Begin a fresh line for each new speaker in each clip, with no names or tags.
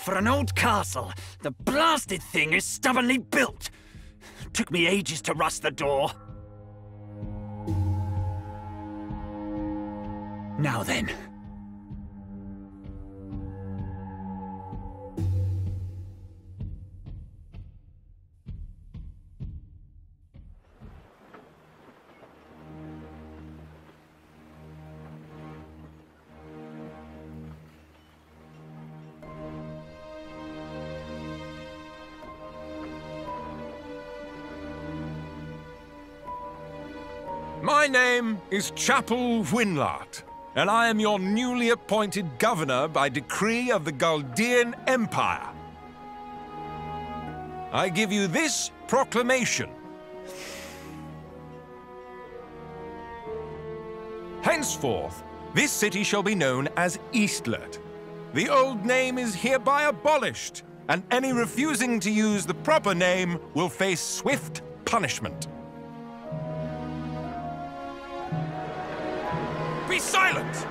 for an old castle. The blasted thing is stubbornly built. Took me ages to rust the door. Now then.
My name is Chapel Winlart, and I am your newly appointed governor by decree of the Galdean Empire. I give you this proclamation. Henceforth, this city shall be known as Eastlet. The old name is hereby abolished, and any refusing to use the proper name will face swift punishment. Be silent!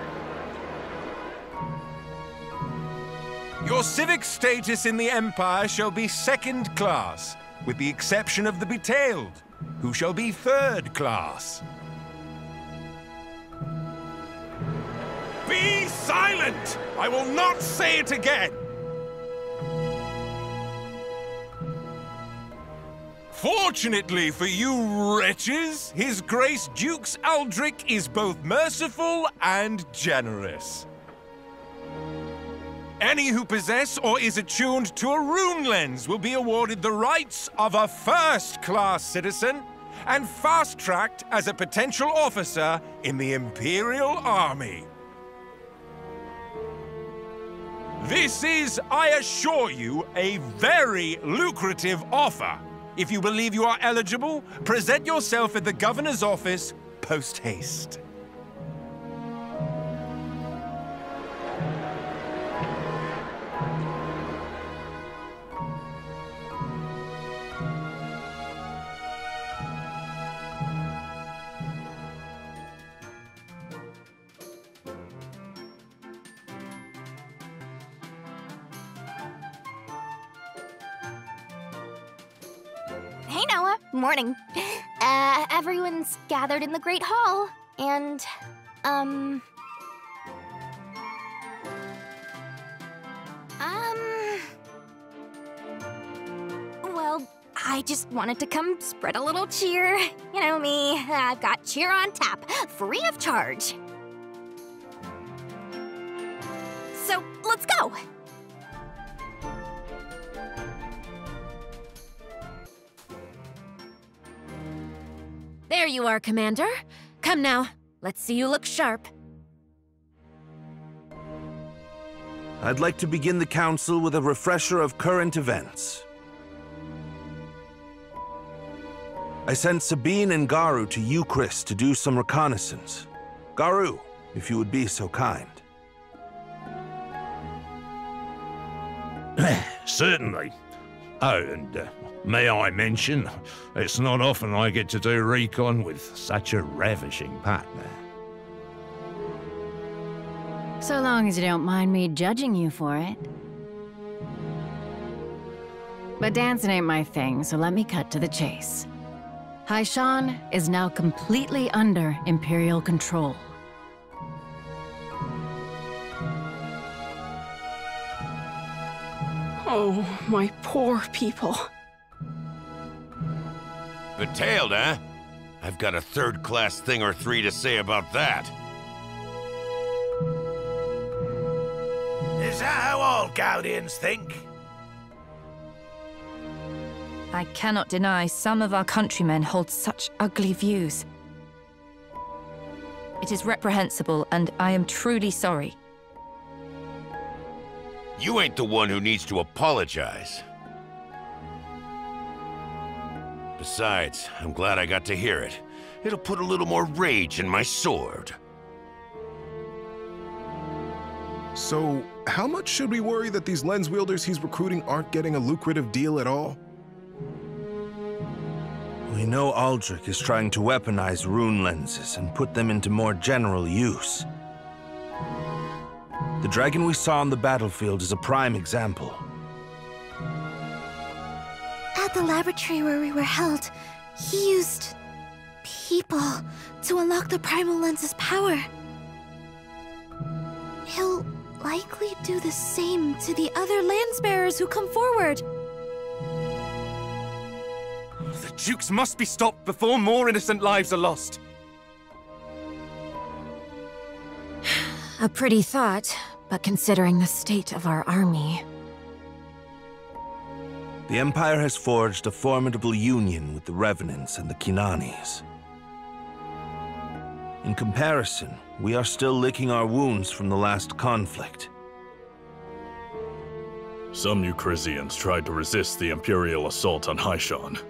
Your civic status in the Empire shall be second class, with the exception of the Betailed, who shall be third class. Be silent! I will not say it again! Fortunately for you wretches, His Grace Dukes Aldrich is both merciful and generous. Any who possess or is attuned to a rune lens will be awarded the rights of a first-class citizen and fast-tracked as a potential officer in the Imperial Army. This is, I assure you, a very lucrative offer. If you believe you are eligible, present yourself at the governor's office post-haste.
Hey, Noah. Morning. Everyone's gathered in the Great Hall, and, well, I just wanted to come spread a little cheer. You know me, I've got cheer on tap, free of charge. So, let's go.
There you are, Commander. Come now, let's see you look sharp.
I'd like to begin the council with a refresher of current events. I sent Sabine and Garu to Eucharist to do some reconnaissance. Garu, if you would be so kind.
Certainly. Oh, and may I mention, it's not often I get to do recon with such a ravishing partner.
So long as you don't mind me judging you for it. But dancing ain't my thing, so let me cut to the chase. Haishan is now completely under Imperial control.
Oh, my poor people.
Betailed, huh? I've got a third-class thing or three to say about that.
Is that how all Galdeans think?
I cannot deny some of our countrymen hold such ugly views. It is reprehensible, and I am truly sorry.
You ain't the one who needs to apologize. Besides, I'm glad I got to hear it. It'll put a little more rage in my sword.
So, how much should we worry that these lens wielders he's recruiting aren't getting a lucrative deal at all?
We know Aldrich is trying to weaponize rune lenses and put them into more general use. The dragon we saw on the battlefield is a prime example.
At the laboratory where we were held, he used people to unlock the Primal Lens's power. He'll likely do the same to the other Landsbearers who come forward.
The Dukes must be stopped before more innocent lives are lost.
A pretty thought, but considering the state of our army...
The Empire has forged a formidable union with the Revenants and the Kinanis. In comparison, we are still licking our wounds from the last conflict.
Some Eucrisians tried to resist the Imperial assault on Haishan,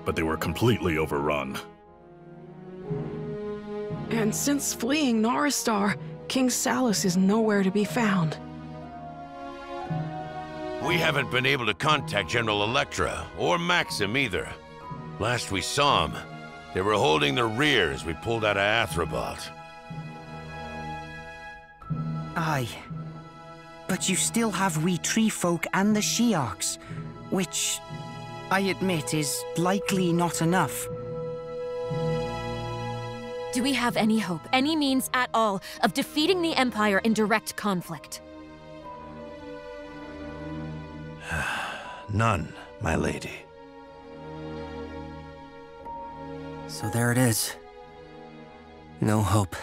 but they were completely overrun.
And since fleeing Naristar, King Salus is nowhere to be found.
We haven't been able to contact General Electra, or Maxim either. Last we saw them, they were holding the rear as we pulled out of Athrobot.
Aye. But you still have we tree folk and the Shiarks, which, I admit, is likely not enough.
Do we have any hope, any means at all, of defeating the Empire in direct conflict?
None, my lady.
So there it is. No hope.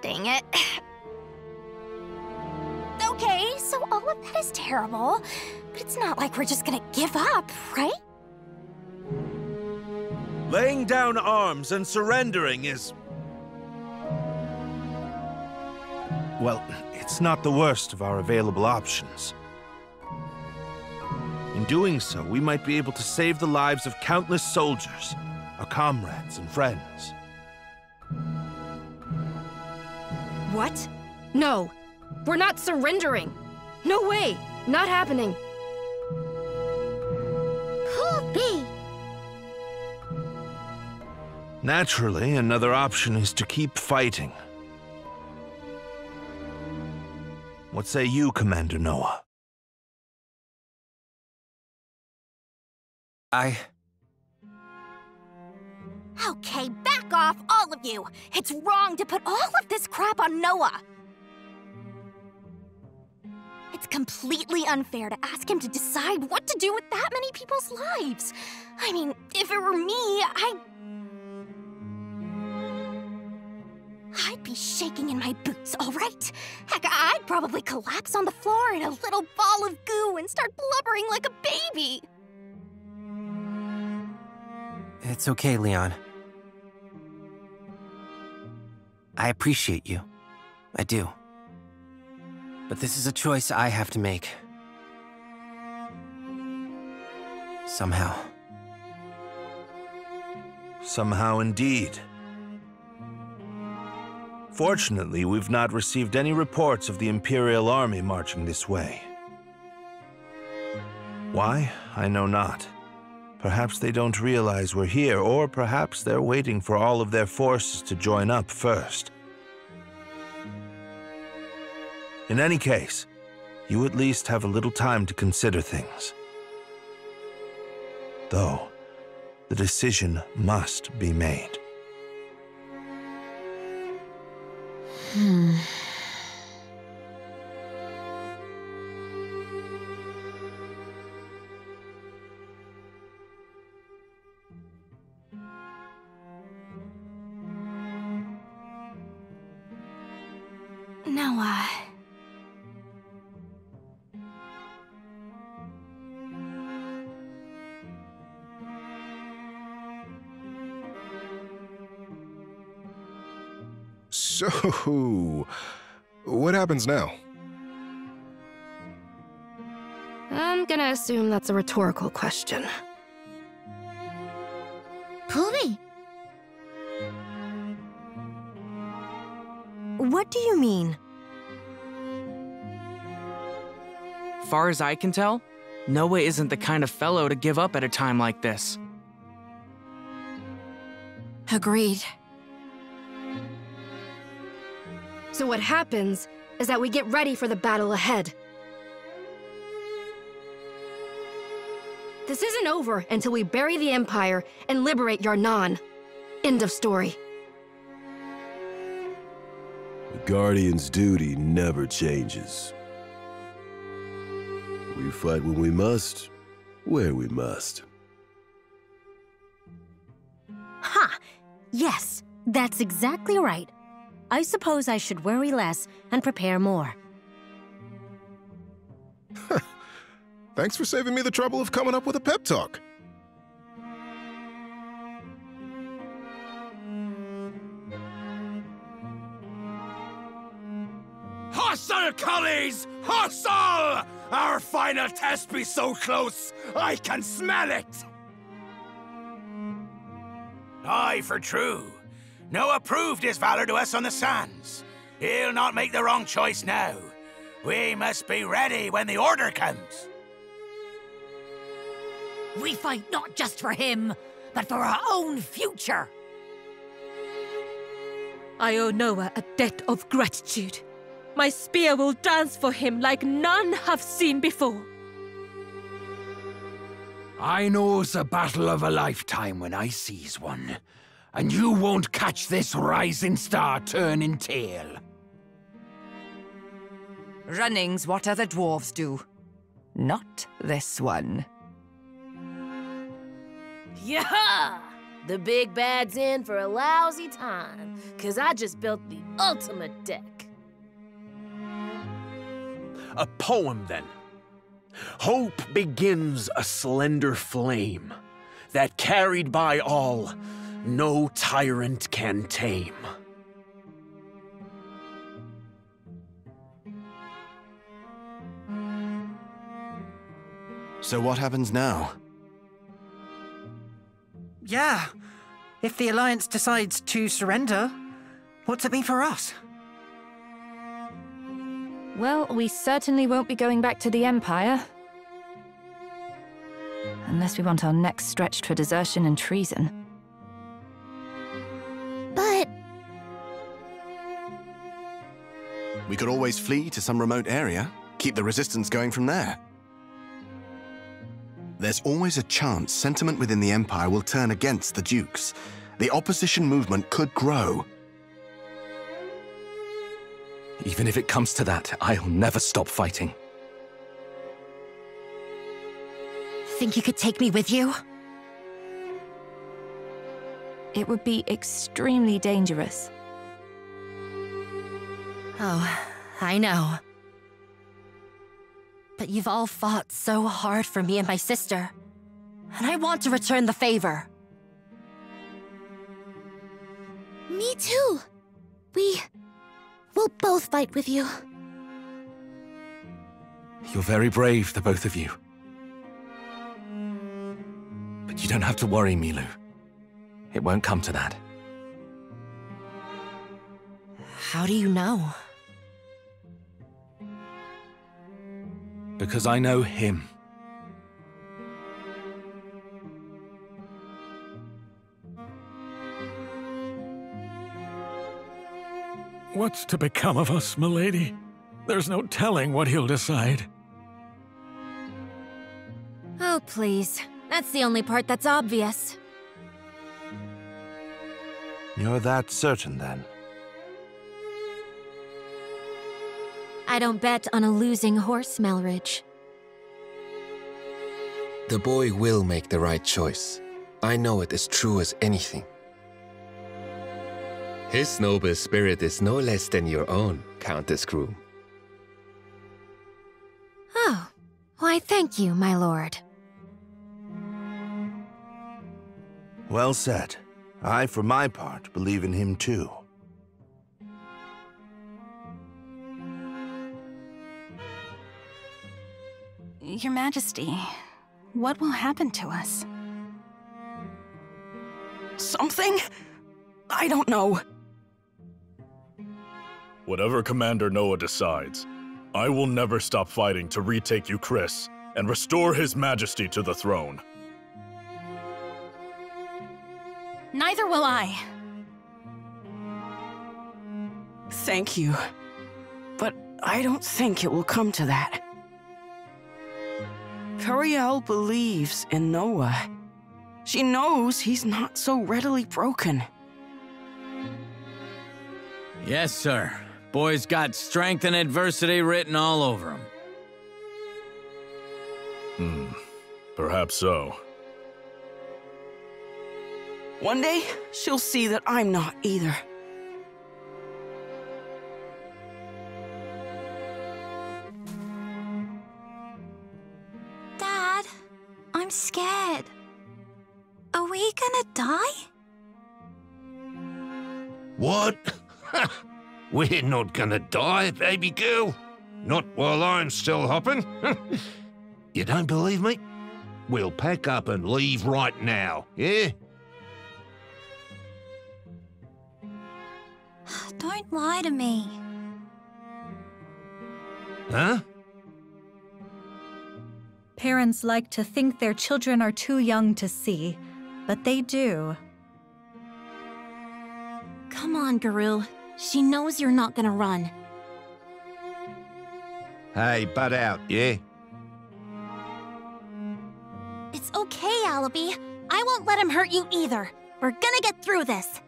Dang it. Okay, so all of that is terrible, but it's not like we're just gonna give up, right?
Laying down arms and surrendering is... well, it's not the worst of our available options. In doing so, we might be able to save the lives of countless soldiers, our comrades and friends.
What? No. We're not surrendering. No way. Not happening.
Could be.
Naturally, another option is to keep fighting. What say you, Commander Noah?
Okay, back off, all of you! It's wrong to put all of this crap on Noah! It's completely unfair to ask him to decide what to do with that many people's lives. I mean, if it were me, I'd be shaking in my boots, all right? Heck, I'd probably collapse on the floor in a little ball of goo and start blubbering like a baby.
It's okay, Leon. I appreciate you. I do. But this is a choice I have to make. Somehow.
Somehow indeed. Fortunately, we've not received any reports of the Imperial Army marching this way. Why? I know not. Perhaps they don't realize we're here, or perhaps they're waiting for all of their forces to join up first. In any case, you at least have a little time to consider things. Though, the decision must be made.
Noah.
So, what happens now?
I'm gonna assume that's a rhetorical question.
Pooby.
What do you mean?
Far as I can tell, Noah isn't the kind of fellow to give up at a time like this.
Agreed.
So what happens is that we get ready for the battle ahead. This isn't over until we bury the Empire and liberate Yarnan. End of story.
The Guardian's duty never changes. We fight when we must, where we must.
Ha! Yes, that's exactly right. I suppose I should worry less and prepare more.
Thanks for saving me the trouble of coming up with a pep talk.
Hostile, collies! Hostile! Our final test be so close, I can smell it! Aye, for true. Noah proved his valor to us on the sands. He'll not make the wrong choice now. We must be ready when the order comes.
We fight not just for him, but for our own future.
I owe Noah a debt of gratitude. My spear will dance for him like none have seen before.
I know's a battle of a lifetime when I sees one. And you won't catch this rising star turning tail.
Running's what other dwarves do. Not this one.
Yeah! The big bad's in for a lousy time, 'cause I just built the ultimate deck.
A poem, then. Hope begins a slender flame, that carried by all, no tyrant can tame.
So what happens now?
Yeah. If the Alliance decides to surrender, what's it mean for us?
Well, we certainly won't be going back to the Empire. Unless we want our necks stretched for desertion and treason.
But...
We could always flee to some remote area, keep the resistance going from there. There's always a chance sentiment within the Empire will turn against the Dukes. The opposition movement could grow.
Even if it comes to that, I'll never stop fighting.
Think you could take me with you?
It would be extremely dangerous.
Oh, I know. But you've all fought so hard for me and my sister. And I want to return the favor.
Me too. We'll both fight with you.
You're very brave, the both of you. But you don't have to worry, Milu. It won't come to that.
How do you know?
Because I know him.
What's to become of us, milady? There's no telling what he'll decide.
Oh, please. That's the only part that's obvious.
You're that certain, then?
I don't bet on a losing horse, Melridge.
The boy will make the right choice. I know it as true as anything. His noble spirit is no less than your own, Countess Groom.
Oh, why thank you, my lord.
Well said. I, for my part, believe in him too.
Your Majesty, what will happen to us?
Something? I don't know.
Whatever Commander Noah decides, I will never stop fighting to retake Euchris and restore His Majesty to the throne.
Neither will I.
Thank you. But I don't think it will come to that. Curiel believes in Noah. She knows he's not so readily broken.
Yes, sir. Boy's got strength and adversity written all over him.
Perhaps so.
One day, she'll see that I'm not either.
Dad, I'm scared. Are we gonna die?
What? We're not gonna die, baby girl. Not while I'm still hopping. You don't believe me? We'll pack up and leave right now, yeah?
Don't lie to me.
Huh?
Parents like to think their children are too young to see, but they do.
Come on, Garou. She knows you're not gonna run.
Hey, butt out, yeah?
It's okay, Allaby. I won't let him hurt you either. We're gonna get through this.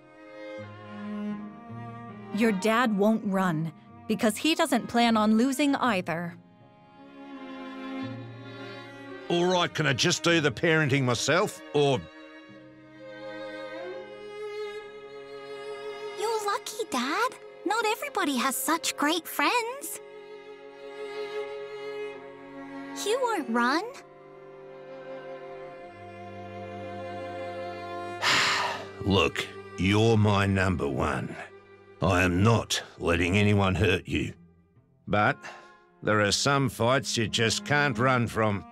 Your dad won't run, because he doesn't plan on losing either.
All right, can I just do the parenting myself, or...
You're lucky, Dad. Not everybody has such great friends. You won't run.
Look, you're my number one. I am not letting anyone hurt you. But there are some fights you just can't run from.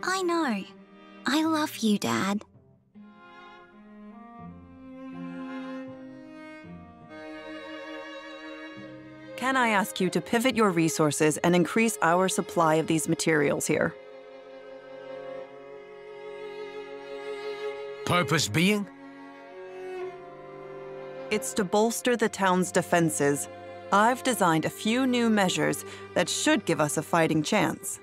I know. I love you, Dad.
Can I ask you to pivot your resources and increase our supply of these materials here?
Purpose being?
It's to bolster the town's defenses. I've designed a few new measures that should give us a fighting chance.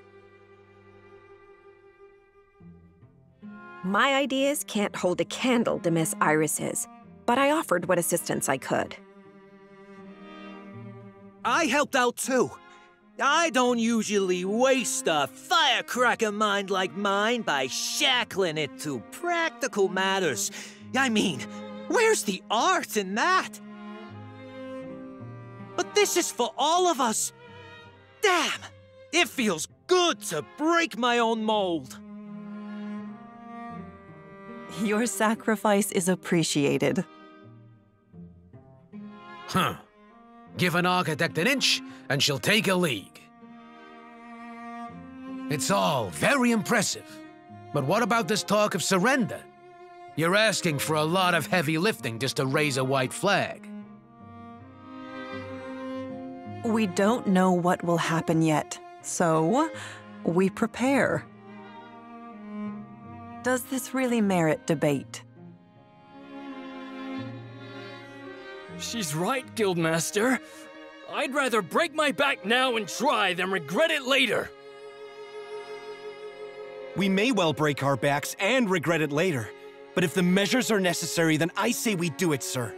My ideas can't hold a candle to Miss Iris's, but I offered what assistance I could.
I helped out too. I don't usually waste a firecracker mind like mine by shackling it to practical matters. I mean, where's the art in that? But this is for all of us. Damn, it feels good to break my own mold.
Your sacrifice is appreciated.
Huh. Give an architect an inch, and she'll take a league. It's all very impressive. But what about this talk of surrender? You're asking for a lot of heavy lifting just to raise a white flag.
We don't know what will happen yet, so we prepare. Does this really merit debate?
She's right, Guildmaster. I'd rather break my back now and try than regret it later.
We may well break our backs and regret it later, but if the measures are necessary, then I say we do it, sir.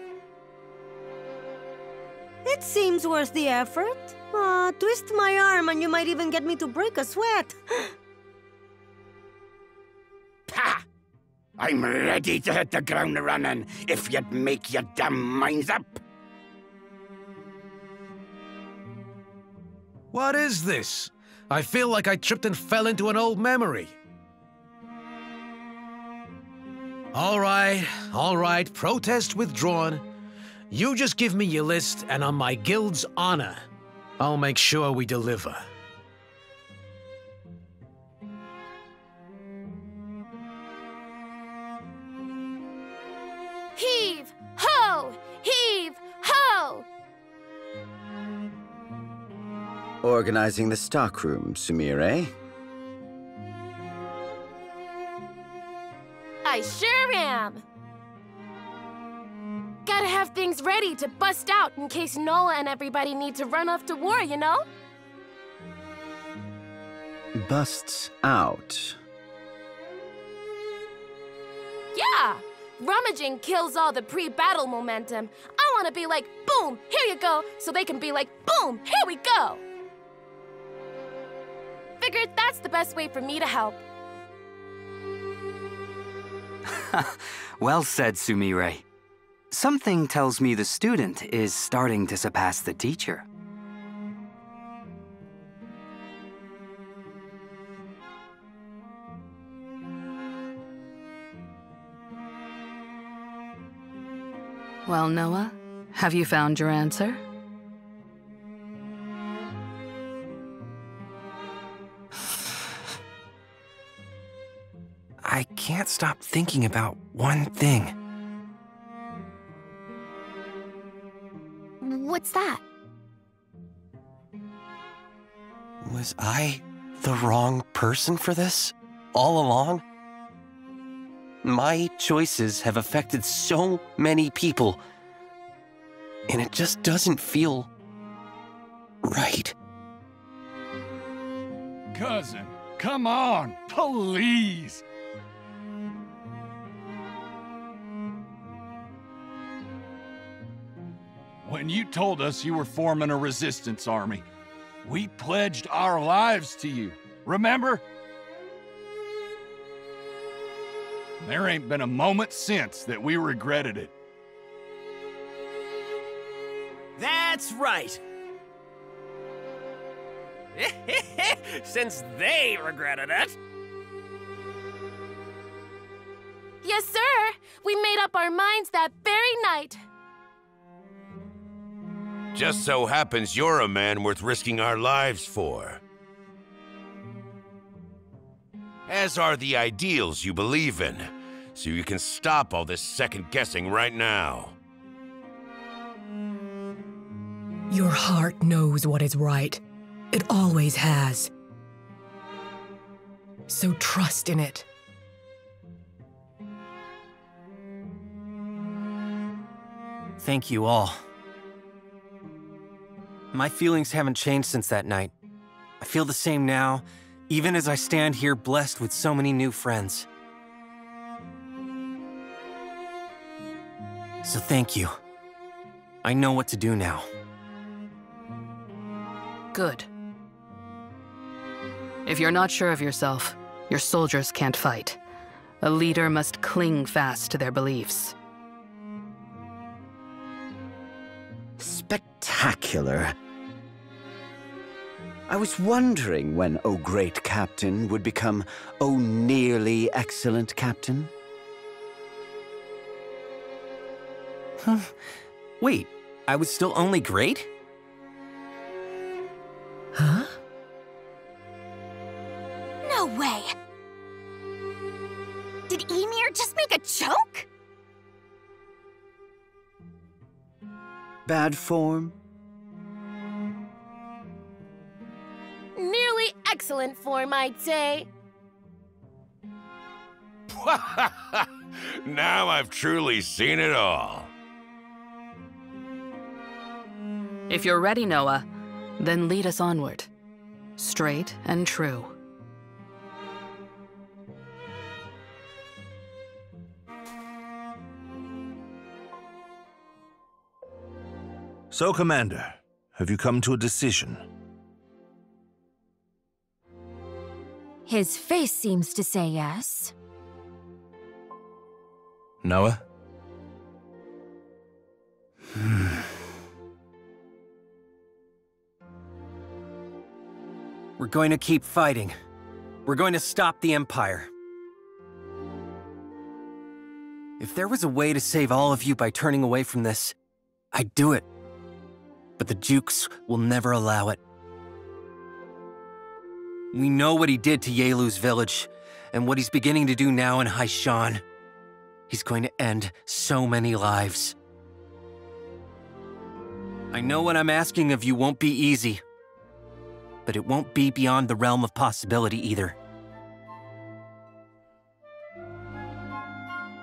It seems worth the effort. Twist my arm and you might even get me to break a sweat.
Pah! I'm ready to hit the ground running if you'd make your damn minds up.
What is this? I feel like I tripped and fell into an old memory. All right, protest withdrawn. You just give me your list, and on my guild's honor, I'll make sure we deliver.
Heave ho! Heave ho!
Organizing the stockroom, Sumire.
I sure am! gotta have things ready to bust out in case Noah and everybody need to run off to war, you know?
Busts out.
Yeah! Rummaging kills all the pre-battle momentum. I want to be like, boom, here you go, so they can be like, boom, here we go! Figured that's the best way for me to help.
Well said, Sumire. Something tells me the student is starting to surpass the teacher.
Well, Noah, have you found your answer?
I can't stop thinking about one thing.
What's that?
Was I the wrong person for this all along? My choices have affected so many people, and it just doesn't feel right.
Cousin, come on, please. When you told us you were forming a resistance army, we pledged our lives to you, remember? There ain't been a moment since that we regretted it.
That's right. Since they regretted it.
Yes, sir. We made up our minds that very night.
Just so happens you're a man worth risking our lives for. As are the ideals you believe in, so you can stop all this second-guessing right now.
Your heart knows what is right. It always has. So trust in it.
Thank you all. My feelings haven't changed since that night. I feel the same now, even as I stand here blessed with so many new friends. So thank you. I know what to do now.
Good. If you're not sure of yourself, your soldiers can't fight. A leader must cling fast to their beliefs.
Spectacular. I was wondering when O Great Captain would become O Nearly Excellent Captain.
Huh? Wait, I was still only great?
Huh?
No way! Did Ymir just make a joke?
Bad form?
Nearly excellent form, I'd say.
Now I've truly seen it all.
If you're ready, Noah, then lead us onward. Straight and true.
So, Commander, have you come to a decision?
His face seems to say yes.
Noah?
We're going to keep fighting. We're going to stop the Empire. If there was a way to save all of you by turning away from this, I'd do it. But the Dukes will never allow it. We know what he did to Yelu's village, and what he's beginning to do now in Haishan. He's going to end so many lives. I know what I'm asking of you won't be easy, but it won't be beyond the realm of possibility either.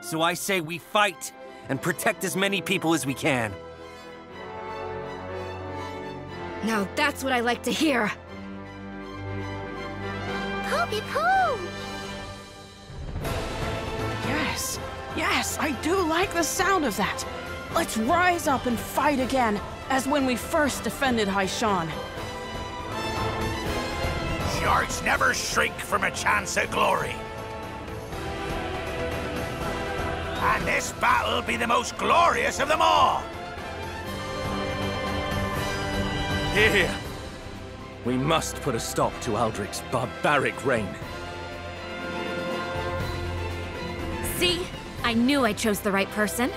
So I say we fight, and protect as many people as we can.
Now that's what I like to hear.
Poopy poo!
Yes, yes, I do like the sound of that. Let's rise up and fight again, as when we first defended Haishan.
Sharks never shrink from a chance at glory. And this battle'll be the most glorious of them all.
Here! We must put a stop to Aldrich's barbaric reign.
See? I knew I chose the right person.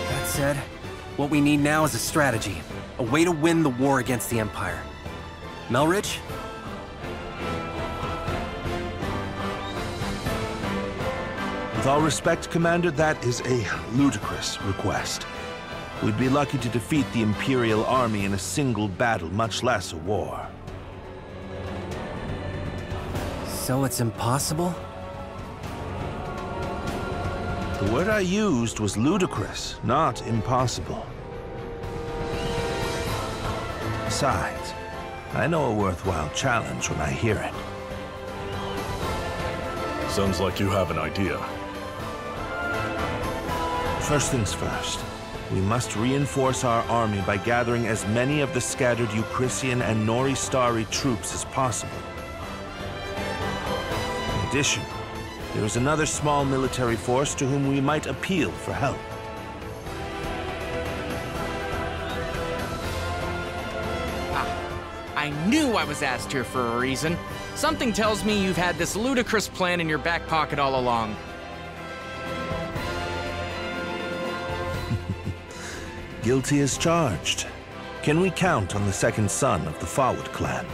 That said, what we need now is a strategy. A way to win the war against the Empire. Melridge?
With all respect, Commander, that is a ludicrous request. We'd be lucky to defeat the Imperial army in a single battle, much less a war.
So it's impossible?
The word I used was ludicrous, not impossible. Besides, I know a worthwhile challenge when I hear it.
Sounds like you have an idea.
First things first. We must reinforce our army by gathering as many of the scattered Eucrisian and Noristari troops as possible. In addition, there is another small military force to whom we might appeal for help.
I knew I was asked here for a reason. Something tells me you've had this ludicrous plan in your back pocket all along.
Guilty as charged. Can we count on the second son of the Fawad clan?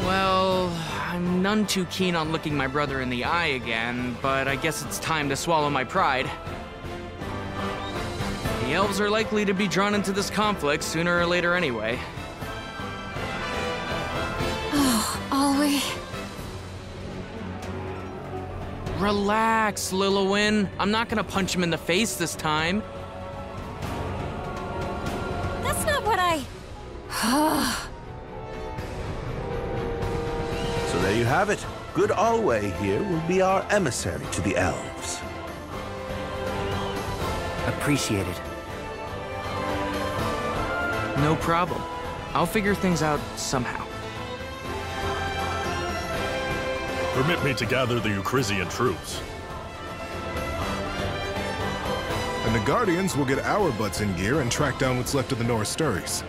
Well, I'm none too keen on looking my brother in the eye again, but I guess it's time to swallow my pride. The elves are likely to be drawn into this conflict sooner or later anyway.
Always.
Relax, Lilowin. I'm not gonna punch him in the face this time.
That's not what I...
So there you have it. Good Alway here will be our emissary to the elves.
Appreciate it.
No problem. I'll figure things out somehow.
Permit me to gather the Eucrisian troops.
And the Guardians will get our butts in gear and track down what's left of the Norristaris.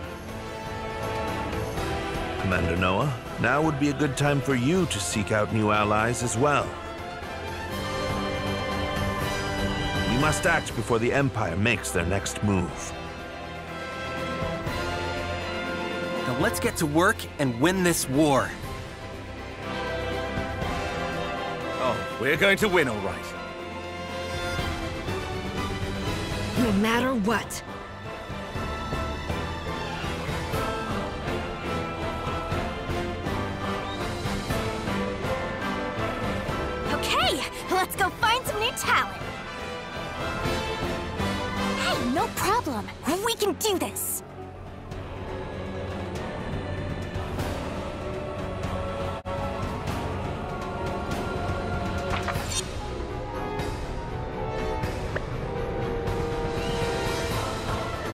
Commander Noah, now would be a good time for you to seek out new allies as well. We must act before the Empire makes their next move.
Now let's get to work and win this war.
Oh, we're going to win, all right.
No matter what. Okay, let's go find some new talent. Hey, no problem. We can do this.